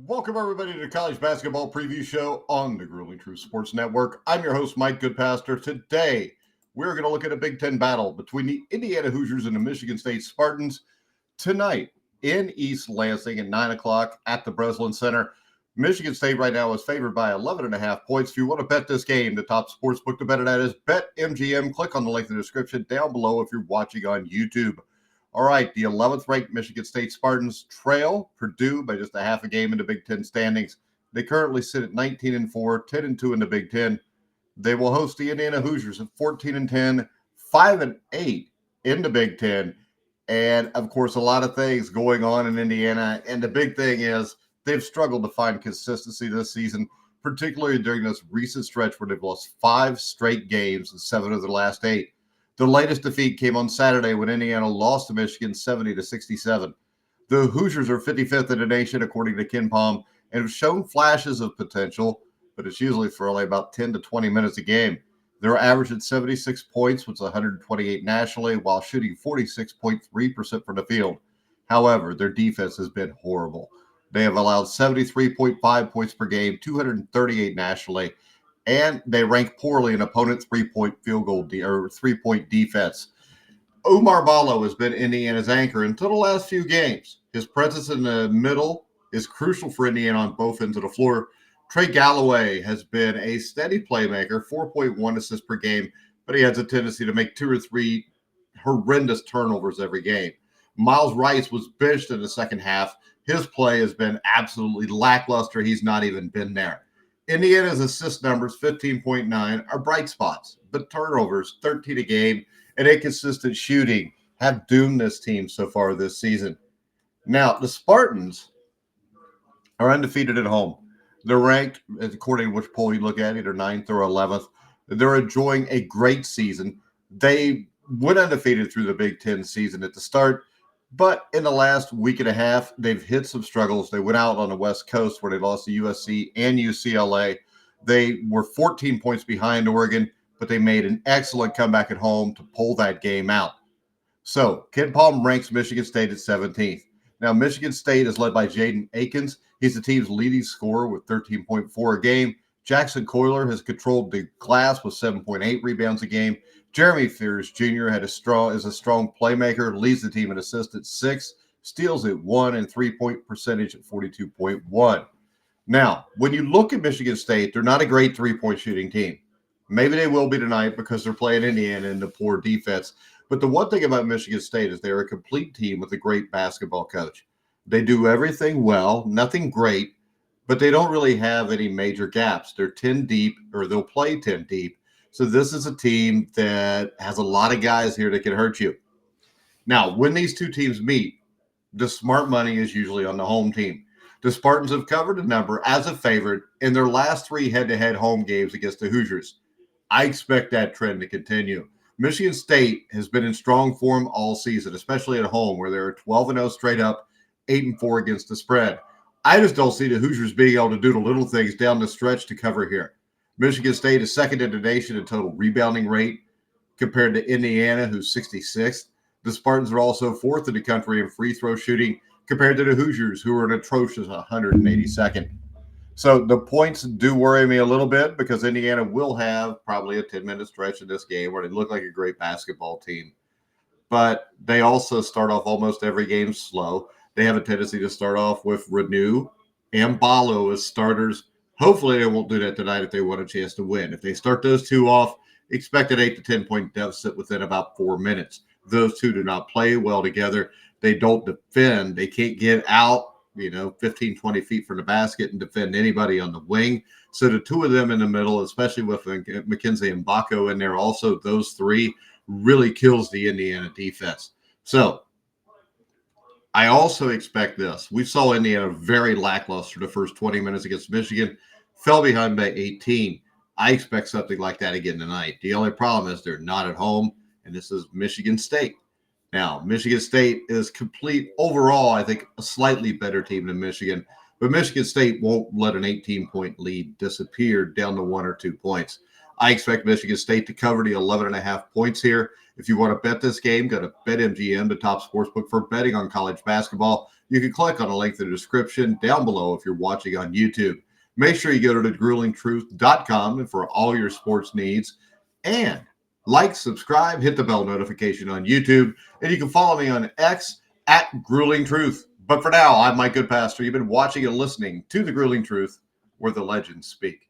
Welcome, everybody, to the College Basketball Preview Show on the Grueling Truth Sports Network. I'm your host, Mike Goodpaster. Today, we're going to look at a Big Ten battle between the Indiana Hoosiers and the Michigan State Spartans tonight in East Lansing at 9 o'clock at the Breslin Center. Michigan State right now is favored by 11.5 points. If you want to bet this game, the top sportsbook to bet it at is BetMGM. Click on the link in the description down below if you're watching on YouTube. All right, the 11th ranked Michigan State Spartans trail Purdue by just a half a game in the Big Ten standings. They currently sit at 19-4, 10-2 in the Big Ten. They will host the Indiana Hoosiers at 14-10, 5-8 in the Big Ten. And, of course, a lot of things going on in Indiana. And the big thing is they've struggled to find consistency this season, particularly during this recent stretch where they've lost 5 straight games in 7 of their last 8. The latest defeat came on Saturday when Indiana lost to Michigan 70-67. The Hoosiers are 55th in the nation, according to KenPom, and have shown flashes of potential, but it's usually for only about 10 to 20 minutes a game. They're averaged at 76 points, which is 128 nationally, while shooting 46.3% from the field. However, their defense has been horrible. They have allowed 73.5 points per game, 238 nationally, and they rank poorly in opponent three-point defense. Oumar Ballo has been Indiana's anchor until the last few games. His presence in the middle is crucial for Indiana on both ends of the floor. Trey Galloway has been a steady playmaker, 4.1 assists per game, but he has a tendency to make 2 or 3 horrendous turnovers every game. Miles Rice was benched in the second half. His play has been absolutely lackluster. He's not even been there. Indiana's assist numbers, 15.9, are bright spots, but turnovers, 13 a game, and inconsistent shooting have doomed this team so far this season. Now, the Spartans are undefeated at home. They're ranked, according to which poll you look at, either 9th or 11th. They're enjoying a great season. They went undefeated through the Big Ten season at the start, but in the last week and a half, they've hit some struggles. They went out on the West Coast where they lost to USC and UCLA. They were 14 points behind Oregon, but they made an excellent comeback at home to pull that game out. So, KenPom ranks Michigan State at 17th. Now, Michigan State is led by Jaden Akins. He's the team's leading scorer with 13.4 a game. Jackson Coiler has controlled the glass with 7.8 rebounds a game. Jeremy Fears Jr. is a strong playmaker, leads the team in assists at 6, steals at 1, and three-point percentage at 42.1. Now, when you look at Michigan State, they're not a great three-point shooting team. Maybe they will be tonight because they're playing Indiana in the poor defense. But the one thing about Michigan State is they're a complete team with a great basketball coach. They do everything well, nothing great, but they don't really have any major gaps. They're 10 deep, or they'll play 10 deep. So this is a team that has a lot of guys here that can hurt you. Now, when these two teams meet, the smart money is usually on the home team. The Spartans have covered a number as a favorite in their last 3 head-to-head home games against the Hoosiers. I expect that trend to continue. Michigan State has been in strong form all season, especially at home, where they're 12-0 straight up, 8-4 against the spread. I just don't see the Hoosiers being able to do the little things down the stretch to cover here. Michigan State is second in the nation in total rebounding rate compared to Indiana, who's 66th. The Spartans are also 4th in the country in free throw shooting compared to the Hoosiers, who are an atrocious 182nd. So the points do worry me a little bit because Indiana will have probably a 10-minute stretch in this game where they look like a great basketball team. But they also start off almost every game slow. They have a tendency to start off with Renew and Ballo as starters. Hopefully they won't do that tonight if they want a chance to win. If they start those two off, expect an 8 to 10 point deficit within about 4 minutes. Those two do not play well together. They don't defend. They can't get out, 15, 20 feet from the basket and defend anybody on the wing. So the two of them in the middle, especially with McKenzie and Baco in there, also those three really kills the Indiana defense. So I also expect this. We saw Indiana very lackluster the first 20 minutes against Michigan, fell behind by 18. I expect something like that again tonight. The only problem is they're not at home, and this is Michigan State. Now, Michigan State is complete overall, I think, a slightly better team than Michigan, but Michigan State won't let an 18-point lead disappear down to 1 or 2 points. I expect Michigan State to cover the 11.5 points here. If you want to bet this game, go to BetMGM, the top sportsbook for betting on college basketball. You can click on a link in the description down below if you're watching on YouTube. Make sure you go to thegruelingtruth.com for all your sports needs. And like, subscribe, hit the bell notification on YouTube. And you can follow me on X at Grueling Truth. But for now, I'm Mike Goodpaster. You've been watching and listening to The Grueling Truth, where the legends speak.